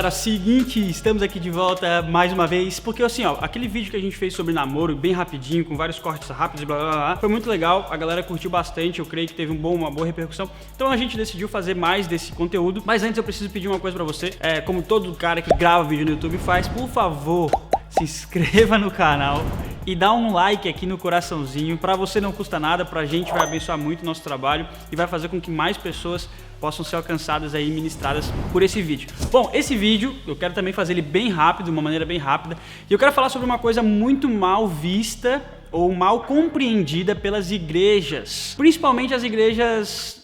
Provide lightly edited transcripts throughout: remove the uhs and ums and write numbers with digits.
galera, seguinte, estamos aqui de volta mais uma vez, porque assim, ó, aquele vídeo que a gente fez sobre namoro, bem rapidinho, com vários cortes rápidos e blá blá blá, foi muito legal, a galera curtiu bastante, eu creio que teve uma boa repercussão, então a gente decidiu fazer mais desse conteúdo, mas antes eu preciso pedir uma coisa pra você, como todo cara que grava vídeo no YouTube faz, por favor, se inscreva no canal e dá um like aqui no coraçãozinho, pra você não custa nada, pra gente vai abençoar muito o nosso trabalho e vai fazer com que mais pessoas possam ser alcançadas aí, ministradas por esse vídeo. Bom, esse vídeo, eu quero também fazer ele bem rápido, de uma maneira bem rápida, e eu quero falar sobre uma coisa muito mal vista ou mal compreendida pelas igrejas, principalmente as igrejas...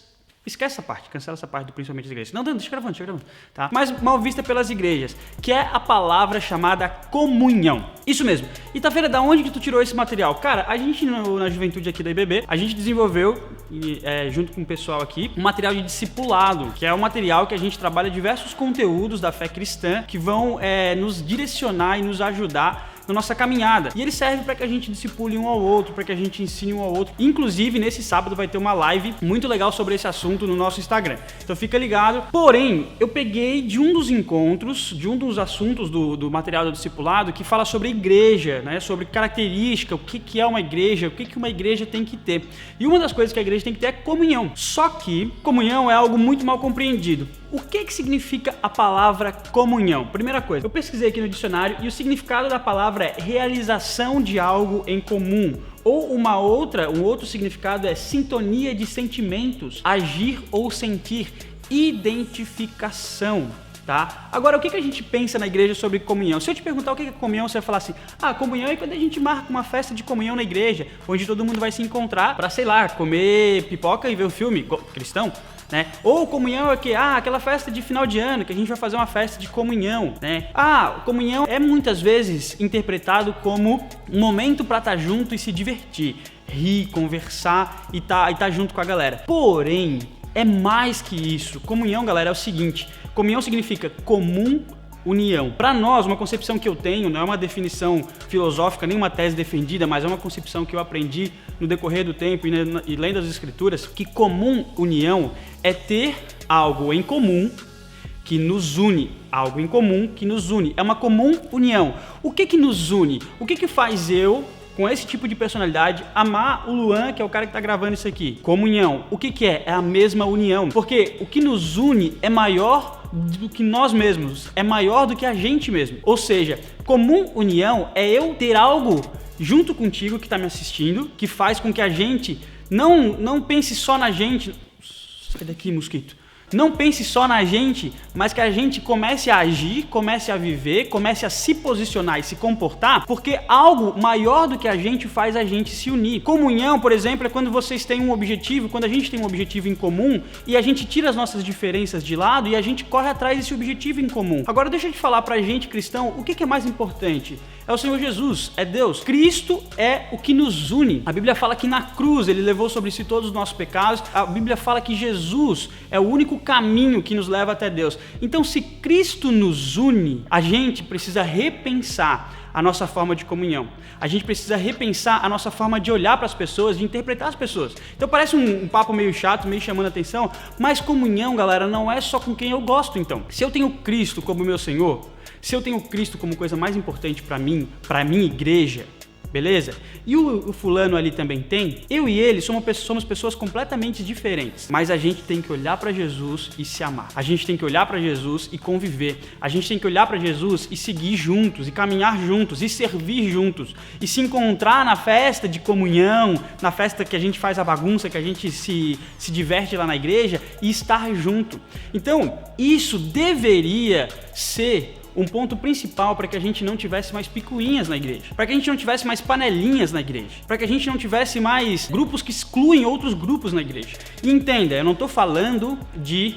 Esquece essa parte, cancela essa parte do principalmente as igrejas. Não, deixa gravando, tá? Mas mal vista pelas igrejas, que é a palavra chamada comunhão. Isso mesmo. E Taveira, da onde que tu tirou esse material? Cara, a gente na juventude aqui da IBB, a gente desenvolveu, junto com o pessoal aqui, um material de discipulado, que é um material que a gente trabalha diversos conteúdos da fé cristã que vão nos direcionar e nos ajudar na nossa caminhada. E ele serve para que a gente discipule um ao outro, para que a gente ensine um ao outro. Inclusive, nesse sábado vai ter uma live muito legal sobre esse assunto no nosso Instagram. Então fica ligado. Porém, eu peguei de um dos encontros, de um dos assuntos do material do discipulado, que fala sobre igreja, né? Sobre característica, o que é uma igreja, o que uma igreja tem que ter. E uma das coisas que a igreja tem que ter é comunhão. Só que comunhão é algo muito mal compreendido. O que significa a palavra comunhão? Primeira coisa, eu pesquisei aqui no dicionário e o significado da palavra é realização de algo em comum. Ou um outro significado é sintonia de sentimentos, agir ou sentir, identificação. Tá? Agora, o que a gente pensa na igreja sobre comunhão? Se eu te perguntar o que é comunhão, você vai falar assim: comunhão é quando a gente marca uma festa de comunhão na igreja, onde todo mundo vai se encontrar para, sei lá, comer pipoca e ver um filme cristão, né? Ou comunhão é que, aquela festa de final de ano, que a gente vai fazer uma festa de comunhão, né? Comunhão é muitas vezes interpretado como um momento para estar junto e se divertir, rir, conversar e tá junto com a galera. Porém, é mais que isso. Comunhão, galera, é o seguinte: comunhão significa comum união. Para nós, uma concepção que eu tenho, não é uma definição filosófica, nem uma tese defendida, mas é uma concepção que eu aprendi no decorrer do tempo e lendo as escrituras, que comum união é ter algo em comum que nos une. Algo em comum que nos une. É uma comum união. O que nos une? O que faz eu, com esse tipo de personalidade, amar o Luan, que é o cara que tá gravando isso aqui? Comunhão. O que é? É a mesma união. Porque o que nos une é maior do que nós mesmos, é maior do que a gente mesmo. Ou seja, comum união é eu ter algo junto contigo que tá me assistindo, que faz com que a gente não pense só na gente. Sai daqui, mosquito. Não pense só na gente, mas que a gente comece a agir, comece a viver, comece a se posicionar e se comportar, porque algo maior do que a gente faz a gente se unir. Comunhão, por exemplo, é quando vocês têm um objetivo, quando a gente tem um objetivo em comum e a gente tira as nossas diferenças de lado e a gente corre atrás desse objetivo em comum. Agora deixa eu te falar pra gente, cristão, o que é mais importante? É o Senhor Jesus, é Deus. Cristo é o que nos une. A Bíblia fala que na cruz ele levou sobre si todos os nossos pecados. A Bíblia fala que Jesus é o único caminho que nos leva até Deus. Então, se Cristo nos une, a gente precisa repensar a nossa forma de comunhão. A gente precisa repensar a nossa forma de olhar para as pessoas, de interpretar as pessoas. Então parece um papo meio chato, meio chamando a atenção, mas comunhão, galera, não é só com quem eu gosto, então. Se eu tenho Cristo como meu Senhor, se eu tenho Cristo como coisa mais importante para mim, para a minha igreja, beleza? E o fulano ali também tem, eu e ele somos pessoas completamente diferentes, mas a gente tem que olhar para Jesus e se amar. A gente tem que olhar para Jesus e conviver. A gente tem que olhar para Jesus e seguir juntos, e caminhar juntos, e servir juntos, e se encontrar na festa de comunhão, na festa que a gente faz a bagunça, que a gente se diverte lá na igreja, e estar junto. Então, isso deveria ser um ponto principal para que a gente não tivesse mais picuinhas na igreja, para que a gente não tivesse mais panelinhas na igreja, para que a gente não tivesse mais grupos que excluem outros grupos na igreja. E entenda, eu não estou falando de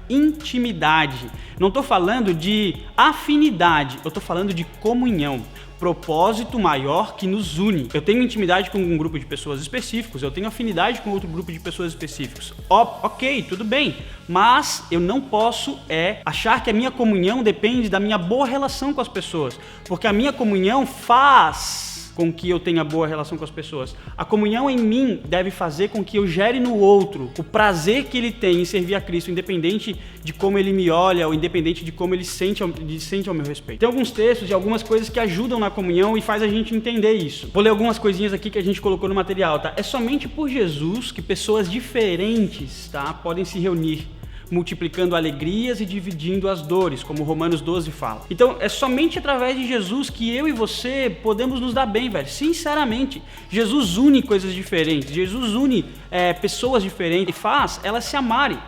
intimidade, não estou falando de afinidade, eu estou falando de comunhão. Propósito maior que nos une. Eu tenho intimidade com um grupo de pessoas específicos, eu tenho afinidade com outro grupo de pessoas específicos. Ok, tudo bem, mas eu não posso achar que a minha comunhão depende da minha boa relação com as pessoas, porque a minha comunhão faz com que eu tenha boa relação com as pessoas. A comunhão em mim deve fazer com que eu gere no outro o prazer que ele tem em servir a Cristo, independente de como ele me olha ou independente de como ele sente ao meu respeito. Tem alguns textos e algumas coisas que ajudam na comunhão e faz a gente entender isso. Vou ler algumas coisinhas aqui que a gente colocou no material, tá? É somente por Jesus que pessoas diferentes, tá, podem se reunir, multiplicando alegrias e dividindo as dores, como Romanos 12 fala. Então, é somente através de Jesus que eu e você podemos nos dar bem, velho. Sinceramente, Jesus une coisas diferentes, Jesus une pessoas diferentes e faz elas se amarem.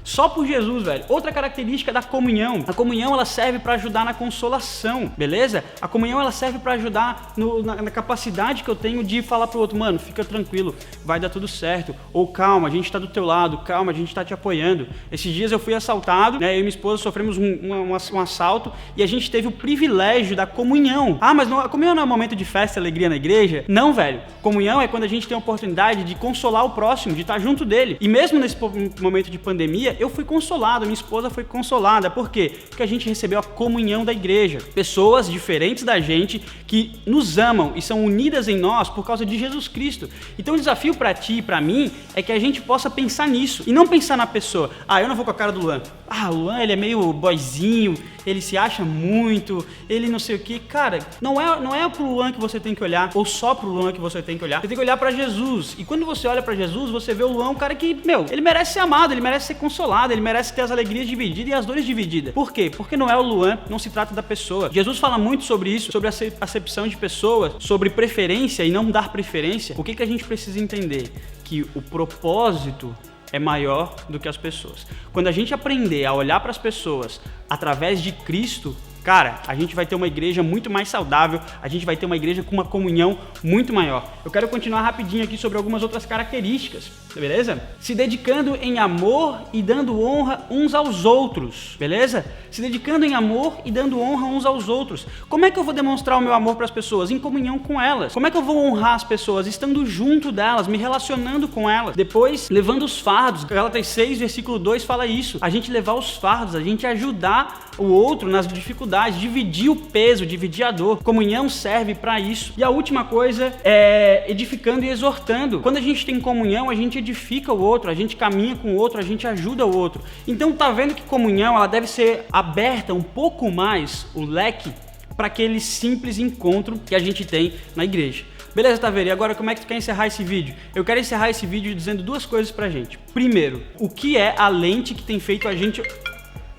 Só por Jesus, velho. Outra característica da comunhão. A comunhão, ela serve para ajudar na consolação, beleza? A comunhão, ela serve para ajudar na capacidade que eu tenho de falar pro outro, mano, fica tranquilo, vai dar tudo certo. Ou calma, a gente tá do teu lado, calma, a gente tá te apoiando. Esses dias eu fui assaltado, né? Eu e minha esposa sofremos um assalto e a gente teve o privilégio da comunhão. Ah, mas a comunhão não é um momento de festa e alegria na igreja? Não, velho. Comunhão é quando a gente tem a oportunidade de consolar o próximo, de estar junto dele. E mesmo nesse momento de pandemia, eu fui consolado, minha esposa foi consolada. Por quê? Porque a gente recebeu a comunhão da igreja. Pessoas diferentes da gente que nos amam e são unidas em nós por causa de Jesus Cristo. Então o desafio para ti e para mim é que a gente possa pensar nisso e não pensar na pessoa. Ah, eu não vou com a cara do Luan. Ah, o Luan, ele é meio boyzinho, ele se acha muito, ele não sei o que. Cara, não é pro Luan que você tem que olhar, ou só pro Luan que você tem que olhar. Você tem que olhar para Jesus. E quando você olha para Jesus, você vê o Luan um cara que, ele merece ser amado, ele merece ser consolado, ele merece ter as alegrias divididas e as dores divididas. Por quê? Porque não é o Luan, não se trata da pessoa. Jesus fala muito sobre isso, sobre a acepção de pessoas, sobre preferência e não dar preferência. O que a gente precisa entender? Que o propósito é maior do que as pessoas. Quando a gente aprender a olhar para as pessoas através de Cristo, cara, a gente vai ter uma igreja muito mais saudável, a gente vai ter uma igreja com uma comunhão muito maior. Eu quero continuar rapidinho aqui sobre algumas outras características, beleza? Se dedicando em amor e dando honra uns aos outros, beleza? Se dedicando em amor e dando honra uns aos outros. Como é que eu vou demonstrar o meu amor para as pessoas? Em comunhão com elas. Como é que eu vou honrar as pessoas? Estando junto delas, me relacionando com elas. Depois, levando os fardos. Gálatas 6, versículo 2 fala isso. A gente levar os fardos, a gente ajudar o outro nas dificuldades, dividir o peso, dividir a dor. Comunhão serve para isso. E a última coisa é edificando e exortando. Quando a gente tem comunhão, a gente edifica o outro, a gente caminha com o outro, a gente ajuda o outro. Então tá vendo que comunhão, ela deve ser aberta um pouco mais o leque para aquele simples encontro que a gente tem na igreja. Beleza, Taveira? E agora como é que tu quer encerrar esse vídeo? Eu quero encerrar esse vídeo dizendo duas coisas pra gente. Primeiro, o que é a lente que tem feito a gente...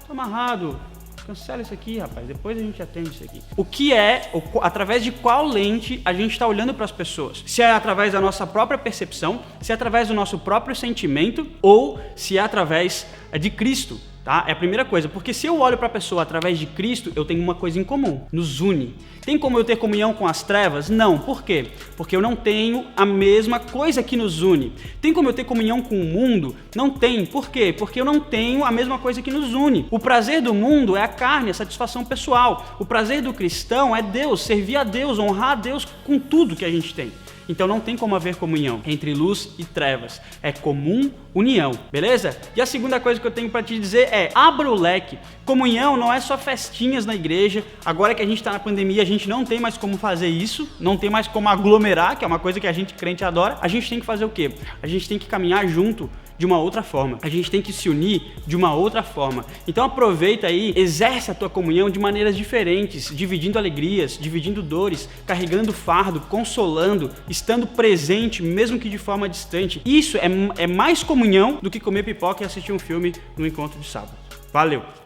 Tô amarrado. Cancela isso aqui, rapaz. Depois a gente atende isso aqui. O que é, através de qual lente a gente está olhando para as pessoas? Se é através da nossa própria percepção, se é através do nosso próprio sentimento ou se é através de Cristo. Tá? É a primeira coisa, porque se eu olho para a pessoa através de Cristo, eu tenho uma coisa em comum, nos une. Tem como eu ter comunhão com as trevas? Não. Por quê? Porque eu não tenho a mesma coisa que nos une. Tem como eu ter comunhão com o mundo? Não tem. Por quê? Porque eu não tenho a mesma coisa que nos une. O prazer do mundo é a carne, a satisfação pessoal. O prazer do cristão é Deus, servir a Deus, honrar a Deus com tudo que a gente tem. Então não tem como haver comunhão entre luz e trevas. É comum união, beleza? E a segunda coisa que eu tenho para te dizer é, abra o leque. Comunhão não é só festinhas na igreja. Agora que a gente está na pandemia, a gente não tem mais como fazer isso. Não tem mais como aglomerar, que é uma coisa que a gente crente adora. A gente tem que fazer o quê? A gente tem que caminhar junto de uma outra forma. A gente tem que se unir de uma outra forma. Então aproveita aí, exerce a tua comunhão de maneiras diferentes, dividindo alegrias, dividindo dores, carregando fardo, consolando, estando presente, mesmo que de forma distante. Isso é mais comunhão do que comer pipoca e assistir um filme no encontro de sábado. Valeu!